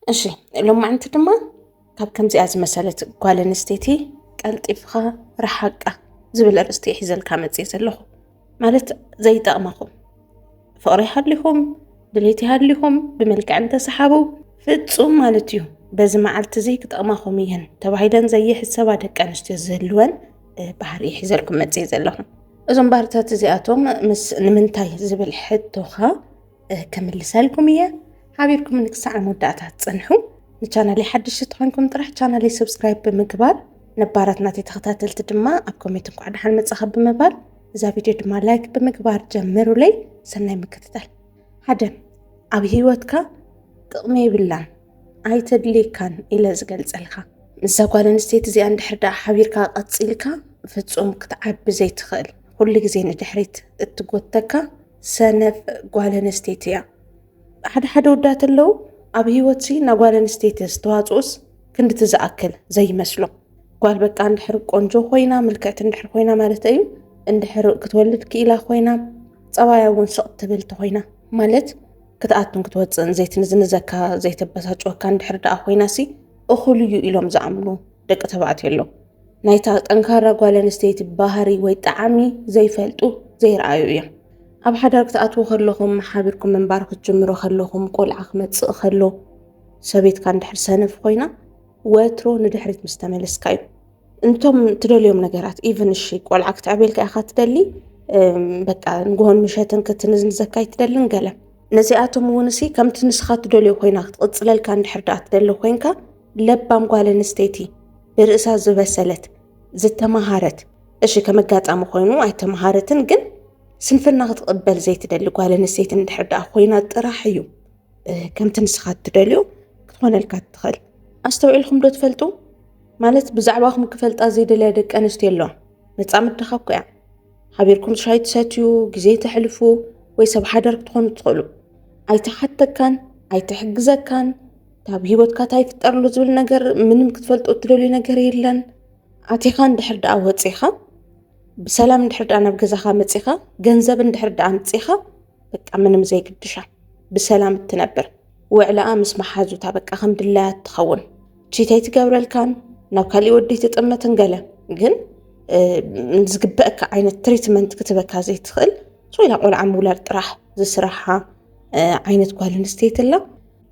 እሺ لما أنت دما كاب كم زي مسألة قال نستيتي قالت إفخا رحقة زبل أرستي حزل كامت زي زلخو مالت زي تأمخو فقري هادلهم دليتي هادلهم بملك عند سحابو فتصوم مالتيو بزما عالت زي كتأمخو ميهن تبعيدان زي حسابا دك أنشتي زلوان بحري حزلكم متزي زلخو أزم بارتات زياتهم مس نمنتاي زبل حدوخا كمل لسالكم إياه حابيركم انك ساعة موداتها تصنحو نشانالي حدش تخونكم طرح شانالي سبسكرايب بمكبار نباراتنا تتخطاتل تدما أبكميتم قعد حال متصخب بمبار إذا فيديو دما لايك بمكبار جمروا لي سناي مكتتل حدا أبي هيوتكا تقمي بالله أي تدلي كان إلا زقل زلخا مزاقوالا نستيت زي عند حردا حابيركا قتصيلكا فتسوم كتعب زي تخيل كل زين دحريت تقوتكا سنف قوالا نستيتيا حد ودات اللو أبي هوتسي نقول نستيتس تواتوس كنت تزأكل زي مسلو قال بك عند حرق أنجو خوينا ملكت عند حرق خوينا مالت أيو عند حرق كتولد كإلى خوينا صوايا ونسقط تبلت خوينا مالت كتأتن كتواتن زيت نزن زكا زيت بساجو كان حرق خوينا سي أخليو إلهم زعملو دك تبعت يلو نايتا أنكار قال نستيت باهري ويتعامي زي فلتو زي رأيويا أب حدارك تأتو خلوهم محابركم من بارك تجمرو خلوهم قول عخمت خلو سبيت كان دحر سنف خوينا واترو ندحرت مستمل سكايب انتم تدليهم نجارات ايفن الشي قول عك تعبيلك اخا تدلي بقى نقول مشاتن كتنزن زكاي تدلي نقلا نزياتهم ونسي كم تنسخات تدليو خوينا تقصلل كان دحر دات تدلو خوينكا لبام قال نستيتي برئسا زبسلت زت مهارت اشي كمقاط ام خوينو اي تمهارتن جن سنفنا تقبل زي تدلي قال نسيت ندحر دا خوينا طراحيو كم تنسخات تدليو كتكون الكات تخل استوعي لكم دو تفلتو مالت بزعباكم كفلت ازيد لا دك انستيلو نصام تخكو يا حبيركم شاي تساتيو غزي تحلفو وي سب حدرك تكونوا تخلو اي حتى كان اي تحجزك كان تاب هيوتكا تايفترلو زبل ነገር ምንም ክትፈልጡ ትደልዩ ነገር የለን አቲኻ እንድሕር ዳኣ ወፂኻ بسلام እንድሕር ዳኣ ናብ ገዛኻ መፂኻ ገንዘብ እንድሕር ዳኣ መፂኻ በቃ ምንም ዘይግድሻ بسلام ትነብር وعلاء مس محازوتا بقى خمد الله تخون شيتاي تقابرلكان ناو كالي ودي تطمتن قاله ግን نزقبأك عين التريتمنت كتبكا زي تخل شو يلا قول عم ولاد طرح زسرحها عينت قال نستيت لا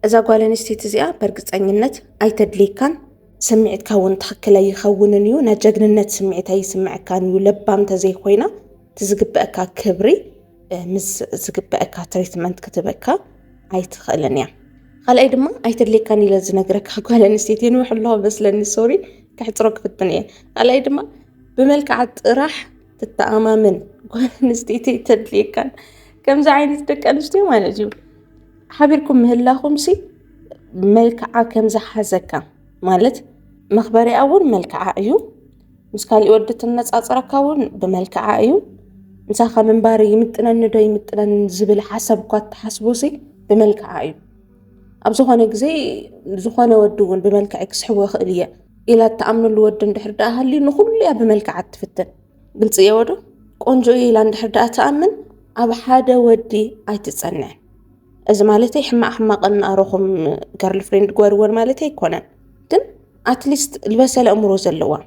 اذا قال نستيت زيا برقصانينت اي تدليكان سمعت كون تخكلا يخوننيو ناجغننت سمعت اي سمعكانيو لبام تزي خوينا تزقبأك كبري مس زقبأك تريتمنت كتبكا اي تخلنيا قال اي دما اي تدليكان يلز نغرك قال نستيتين وحلو بس لاني سوري كحترك في الدنيا قال اي دما بملكعة راح تتأمامن قال نستيتي تدليكان كم زعيني تدك أنشتي ما نجيب حبيركم مهلا خمسي ملكعة كم زحزكا مالت مخبري أول ملكعة أيو مسكالي ودت الناس أصركاون بملكعة أيو مساخة من باري يمتنا ندو يمتنا زبل حسب قد تحسبوسي بملكعة أيو أبزخونا زي زخونا ودون بملكعة كسحوة خلية إلى التأمن الود ندحر داها اللي نخليها بملكعة تفتن قلت يا ودو قنجو إلى ندحر داها تأمن أب حدا ودي أي تتصنع إذا مالتي حماق أن أروخم جارل فريند قوارور مالتي كونان دن أتليست البسالة أمرو زلوا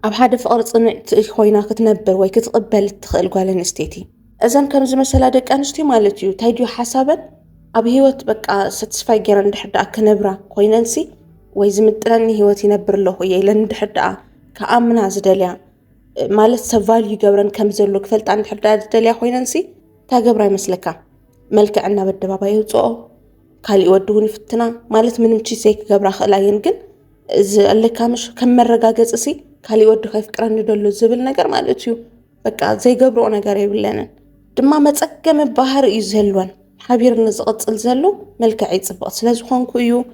أب حدا فقر صنعت خوينا كتنبر وي كتقبل تخيل قال نستيتي إذن كم زي مسألة دك أنشتي مالتيو تايديو حسابا أب هيوت بقى ستسفاي جيران ندحر داها كنبرا خوينانسي ويزمتلني هيوتي نبر له ويا لندحر داها كأمنا زدليا مالت سفاليو جبران كم زلو كفلت عند حدا زدليا خوينانسي تاقبراي مسلكا ملك عنا بالدبابا يوصو كالي ودوني فتنا مالت منم شي سيك قبرا خلاين جن اللي كامش كم مرة قاقصي كالي ودو خايف قران ندلو زبل نجر مالتيو بقى زي قبرو نجر يبلنا دما متسقم بحر يزهلون حبير نزقصل زلو ملك عيد صبق سلازخونكو يو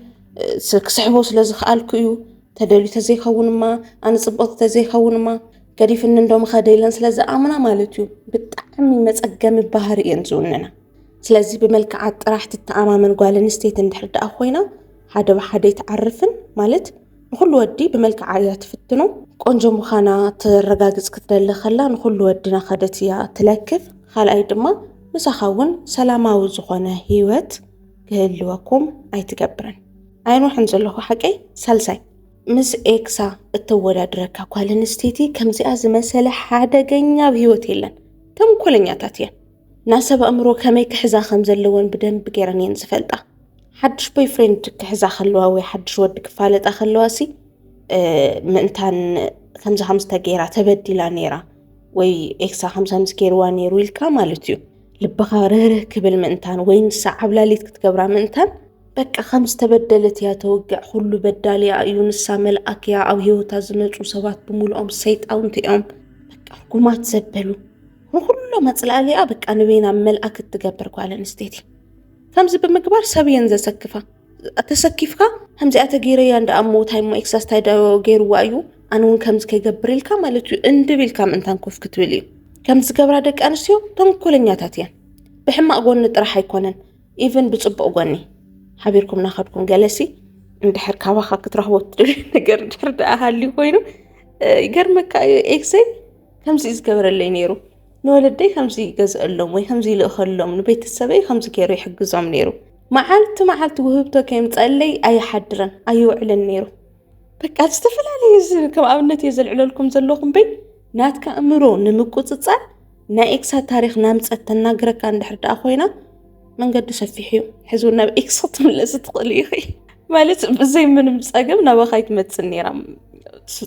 سكسحبو سلازخالكو يو تدلي تزي خونما انا صبق تزي خونما كريف ان ندوم خديلن سلاز امنا مالتيو بتعمي متسقم بحر ينزوننا سلازي بملكعة راح تتأمامن قال نستيت ندحر دا خوينا حدا بحدا يتعرفن مالت نخل ودي بملكعة يتفتنو قنجو مخانا ترقاقز كتدل خلا نخل ودينا خدتيا تلكف خال اي دما مساخاون سلاماو زخونا هيوت كهلوكم اي تقبرن ኣይንውሕን ዘለኹ ሓቀይ ሳልሳይ ምስ ኤክሳ እተወዳድረካ ጓል ኣንስተይቲ ከምዚኣ ዝመሰለ ሓደገኛ ብሂወት የለን ተንኮለኛታት እየን ናሰብ ኣእምሮ ከመይ ክሕዛ ከም ዘለወን ብደንብ ገይረን እየን ዝፈልጣ ሓድሽ ቦይፍሬንድ ክሕዛ ከለዋ ወይ ሓድሽ ወዲ ክፋለጣ ከለዋሲ ምእንታን ከምዚ ከምዝታ ገይራ ተበዲላ ነይራ ወይ ኤክሳ ከምዚ ገይርዋ ነይሩ ኢልካ ማለት እዩ ልብኻ ርህርህ ክብል ምእንታን ወይ ንሳ ዓብላሊት ክትገብራ ምእንታን በቃ ከምዚ ተበደለት እያ ተወግዕ ኩሉ በዳልያ እዩ ንሳ መልኣክ እያ ኣብ ሂወታ ዝመፁ ሰባት ብምሉኦም ሰይጣውንቲ እዮም በቃ ጉማት ዘበሉ ኩሉ መፅላልያ በቃ ንበይና መልኣክ ትገብር ጓል ኣንስተይቲ ከምዚ ብምግባር ሰብየን ዘሰክፋ ተሰኪፍካ ከምዚ ኣተገይረያ እንዳኣሞታይ ሞ ኤክሳስ ታይዳ ገይርዋ እዩ ኣነ እውን ከምዚ ከይገብር ኢልካ ማለት እዩ እንድብልካ ምእንታን ኮፍ ክትብል እዩ ከምዚ ገብራ ደቂ ኣንስትዮ ተንኮለኛታት እየን ብሕማቅ ጎኒ ጥራሕ ኣይኮነን ኢቨን ብፅቡቅ ጎኒ ሓቢርኩም ናኸድኩም ገለሲ እንድሕር ካባኻ ክትረኽቦ ትደልዩ ነገር እንድሕር ደኣ ሃልዩ ኮይኑ ይገርመካ ኤክሰይ ከምዚ ዝገበረለይ ነይሩ ንወለደይ ከምዚ ይገዝአሎም ወይ ከምዚ ይልእኸሎም ንቤተሰበይ ከምዚ ገይሩ ይሕግዞም ነይሩ መዓልቲ ውህብቶ ከይምፀለይ ኣይሓድረን ኣይውዕለን ነይሩ በቃ ዝተፈላለዩ ከም ኣብነት የዘልዕለልኩም ዘለኹም በይ ናትካ እምሮ ንምቁፅፃር ናይ ኤክሳ ታሪክ ናምፀት ተናግረካ እንድሕር ደኣ ኮይና መንገዲ ሰፊሕ እዩ ሕዝቡ ናብ ኤክሳ ትምለስ ትኽእል ኢኺ ማለት ብዘይ ምንም ፀገም ናባኻ ይትመፅእ ነይራ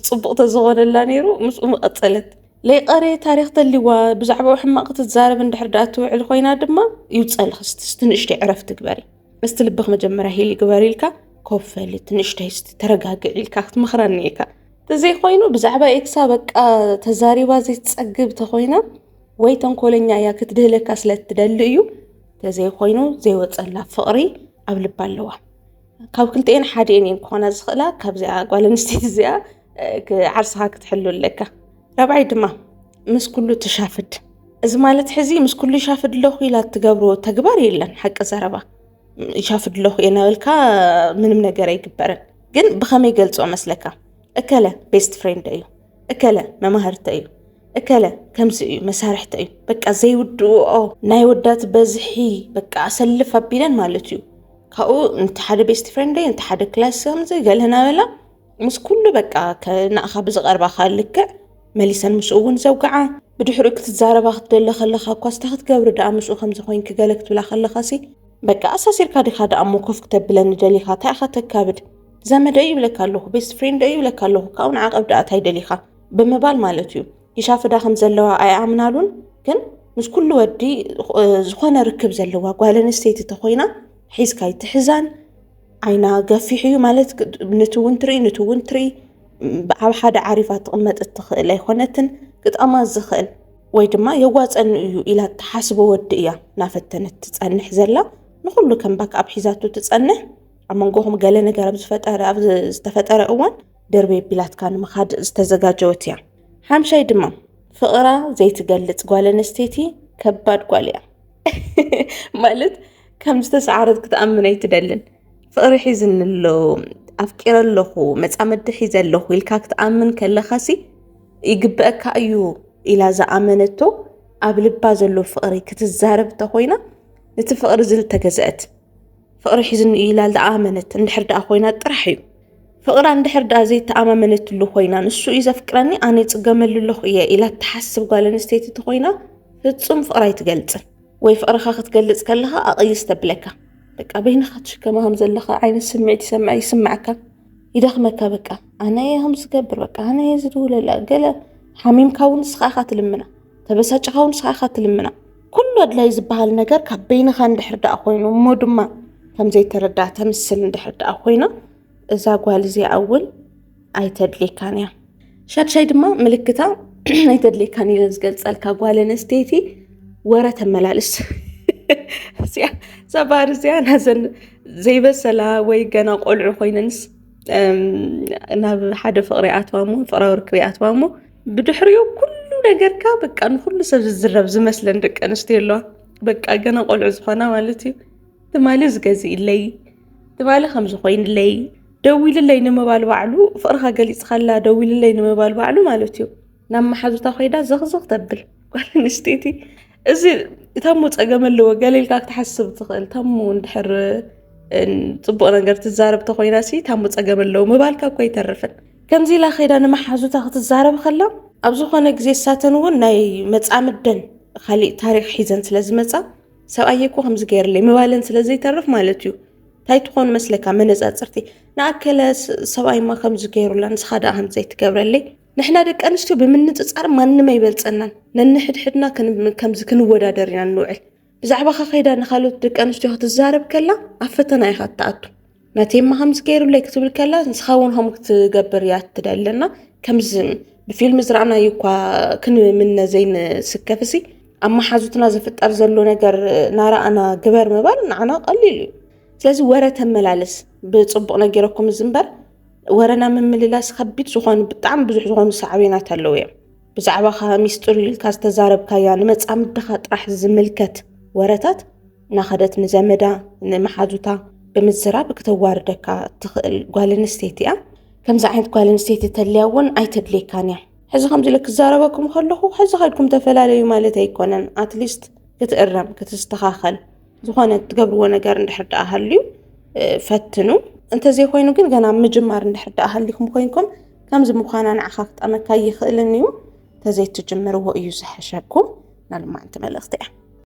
ፅቡቕ ተዝኾነላ ነይሩ ምስኡ መቐፀለት ለይቀረ ታሪክ ተሊዋ ብዛዕባ ሕማቕ ክትዛረብ እንድሕር ደኣ ትውዕል ኮይና ድማ ይውፀልኽ ንእሽተይ ዕረፍ ትግበሪ እስቲ ልብኽ መጀመርያ ሂል ይግበሪ ኢልካ ኮፍ በሊ ንእሽተይ ተረጋግዕ ኢልካ ክትምኽረኒ ኢካ ተዘይ ኮይኑ ብዛዕባ ኤክሳ በቃ ተዛሪባ ዘይትፀግብ ተኾይና ወይ ተንኮለኛ እያ ክትድህለካ ስለትደሊ እዩ ተዘይ ኮይኑ ዘይወፀላ ፍቕሪ ኣብ ልባ ኣለዋ ካብ ክልተን ሓደን እየን ክኾና ዝኽእላ ካብዚኣ ጓል ኣንስተይቲ እዚኣ ዓርስኻ ክትሕሉ ኣለካ ረብዓይ ድማ ምስ ኩሉ ትሻፍድ እዚ ማለት ሕዚ ምስ ኩሉ ይሻፍድ ኣለኹ ኢላ ትገብሮ ተግባር የለን ሓቂ ዘረባ ይሻፍድ ኣለኹ እየ ናበልካ ምንም ነገር ኣይግበረን ግን ብኸመይ ገልፆ መስለካ እከለ ቤስት ፍሬንድ እዩ እከለ መማህርተ እዩ እከለ ከምዚ እዩ መሳርሕተ እዩ በቃ ዘይውድኦ ናይ ወዳት በዝሒ በቃ ኣሰልፍ ኣቢለን ማለት እዩ ካብኡ እንተ ሓደ ቤስት ፍሬንድ እዩ እንተ ሓደ ክላስ ከምዚ ገለና በላ ምስ ኩሉ በቃ ናእኻ ብዝቐርባኻ ልክዕ መሊሰን ምስኡ እውን ዘውግዓ ብድሕሪኡ ክትዛረባ ክትደሊ ከለኻ እኳ ስታ ክትገብሪ ደኣ ምስኡ ከምዚ ኮይንክ ገለ ክትብላ ከለኻሲ በቃ ኣሳሲርካ ዲኻ ደኣ ሞ ኮፍ ክተብለኒ ደሊኻ እንታይ ኢኻ ተካብድ ዘመደ እዩ ይብለካ ኣለኹ ቤስት ፍሬንድ እዩ ይብለካ ኣለኹ ካብኡ ንዓቐብ ደኣ እንታይ ደሊኻ ብምባል ማለት እዩ ይሻፍዳ ከም ዘለዋ ኣይኣምናሉን ግን ምስ ኩሉ ወዲ ዝኾነ ርክብ ዘለዋ ጓል ኣንስተይቲ ተኾይና ሒዝካ ይትሕዛን ዓይና ገፊሕ እዩ ማለት ንትውን ትርኢ ኣብ ሓደ ዓሪፋ ትቕመጥ እትኽእል ኣይኮነትን ክጠማ ዝኽእል ወይ ድማ የዋፀኒ እዩ ኢላ ተሓስቦ ወዲ እያ ናፈተነት ትፀንሕ ዘላ ንኩሉ ከም ባክ ኣብ ሒዛቱ ትፀንሕ ኣብ መንጎኹም ገለ ነገር ኣብ ዝተፈጠረ እዋን ደርቤ ቢላትካ ንምኻድ ዝተዘጋጀወት እያ ሓምሻይ ድማ ፍቕራ ዘይትገልጽ ጓል ኣንስተይቲ ከባድ ጓል እያ ማለት ከም ዝተሰዓረት ክትኣምን ኣይትደልን ፍቕሪ ሒዝንሎ ኣፍቂረ ኣለኹ መፃመዲ ሒዘ ኣለኹ ኢልካ ክትኣምን ከለኻሲ ይግብአካ እዩ ኢላ ዝኣመነቶ ኣብ ልባ ዘሎ ፍቕሪ ክትዛረብ ተኾይና ነቲ ፍቕሪ ዝተገዝአት ፍቕሪ ሒዝን ኢላ ዝኣመነት እንድሕር ደኣ ኮይና ጥራሕ እዩ ፍቕራ እንድሕር ደኣ ዘይተኣማመነትሉ ኮይና ንሱ እዩ ዘፍቅረኒ ኣነ ይፅገመሉ ኣለኹ እየ ኢላ ትሓስብ ጓል ኣንስተይቲ ተኾይና ፍጹም ፍቕራ ኣይትገልፅን ወይ ፍቕርኻ ክትገልጽ ከለኻ ኣቕይስ ተብለካ በቃ በይንኻ ትሽከማ ከም ዘለኻ ዓይነት ስምዒት ይስምዓካ ይደኽመካ በቃ ኣነ እየ ከም ዝገብር በቃ ኣነ እየ ዝድውለላ ገለ ሓሚምካ እውን ንስኻ ኢኻ ትልምና ተበሳጭኻ እውን ንስኻ ኢኻ ትልምና ኩሉ ኣድላይ ዝበሃል ነገር ካብ በይንኻ እንድሕር ደኣ ኮይኑ እሞ ድማ ከም ዘይተረዳእ ተምስል እንድሕር ደኣ ኮይና እዛ ጓል እዚኣ እውን ኣይተድልየካን እያ ሻድሻይ ድማ ምልክታ ኣይተድልየካን ኢለ ዝገልፀልካ ጓል ኣንስተይቲ ወረ ተመላልስ ሰባር እዚኣ ናዘን ዘይበሰላ ወይ ገና ቆልዑ ኮይነንስ ናብ ሓደ ፍቕሪ ኣትዋሞ ፍቕራዊ ርክቢ ኣትዋሞ ብድሕሪኡ ኩሉ ነገርካ በቃ ንኩሉ ሰብ ዝዝረብ ዝመስለን ደቂ ኣንስትዮ ኣለዋ በቃ ገና ቆልዑ ዝኾና ማለት እዩ ትማሊ ዝገዝእለይ ትማሊ ከምዚ ኮይንለይ ደው ኢልለይ ንምባል ባዕሉ ፍቕርካ ገሊፅካላ ደው ኢልለይ ንምባል ባዕሉ ማለት እዩ ናብ ማሓዙታ ኮይዳ ዘኽዘኽ ተብል ጓል ኣንስተይቲ እዚ እታሞ ፀገም ኣለዎ ገለ ኢልካ ክትሓስብ ትኽእል ታሞ እንድሕር ፅቡቕ ነገር ትዛረብ ተኮይናሲ ታሙ ፀገም ኣለዎ ምባልካ እኮ ይተርፍን ከምዚ ኢላ ኸይዳ ንመሓዙታ ክትዛረብ ከላ ኣብ ዝኾነ ግዜ ሳተን እውን ናይ መፃምደን ካሊእ ታሪክ ሒዘን ስለ ዝመፃ ሰብኣየ እኮ ከምዚ ገይርለይ ምባለን ስለ ዘይተርፍ ማለት እዩ እንታይ ትኾን መስለካ መነፃፅርቲ ንኣከለ ሰብኣይማ ከምዚ ገይሩላ ንስኻ ደኣ ከምዚ ዘይትገብረለይ ንሕና ደቂ ኣንስትዮ ብምንፅፃር ማንም ኣይበልፀናን ነንሕድሕድና ከምዚ ክንወዳደር ኢና ንውዕል ብዛዕባ ኸይዳ ንኻልኦት ደቂ ኣንስትዮ ክትዛረብ ከላ ኣብ ፈተና ኢኻ ትኣቱ ናተይማ ከምዚ ገይሩለይ ክትብል ከላ ንስኻ እውን ከምኡ ክትገብር እያ ትደለና ከምዚ ብፊልም ዝረኣናዮ እኳ ክንምነ ዘይንስከፍሲ ኣብ መሓዙትና ዝፍጠር ዘሎ ነገር ናረኣና ግበር ምባል ንዓና ቀሊል እዩ ስለዚ ወረ ተመላለስ ብፅቡቕ ነገረኩም ዝንበር ወረና ምምልላስ ከቢድ ዝኾኑ ብጣዕሚ ብዙሕ ዝኾኑ ሳዕቤናት ኣለዉ እዮም ብዛዕባኻ ሚስጥር ኢልካ ዝተዛረብካያ ንመፃምድኻ ጥራሕ ዝምልከት ወረታት ናኸደት ንዘመዳ ንመሓዙታ ብምዝራብ ክተዋርደካ ትኽእል ጓል ኣንስተይቲ እያ ከምዚ ዓይነት ጓል ኣንስተይቲ ተልያ እውን ኣይተድልየካን እያ ሕዚ ከምዚ ኢለ ክዛረበኩም ከለኹ ሕዚ ኸይድኩም ተፈላለዩ ማለት ኣይኮነን ኣትሊስት ክትእረም ክትስተኻኸል ዝኾነ ትገብርዎ ነገር እንድሕር ደኣ ሃልዩ ፈትኑ እንተዘይኮይኑ ግን ገና ምጅማር እንድሕር ደኣ ሃሊኩም ኮይንኩም ከምዚ ምዃና ንዓኻ ክጠመካ ይኽእልን እዩ ተዘይትጅምርዎ እዩ ዝሕሸኩም ናልማዓንቲ መልእኽቲ እያ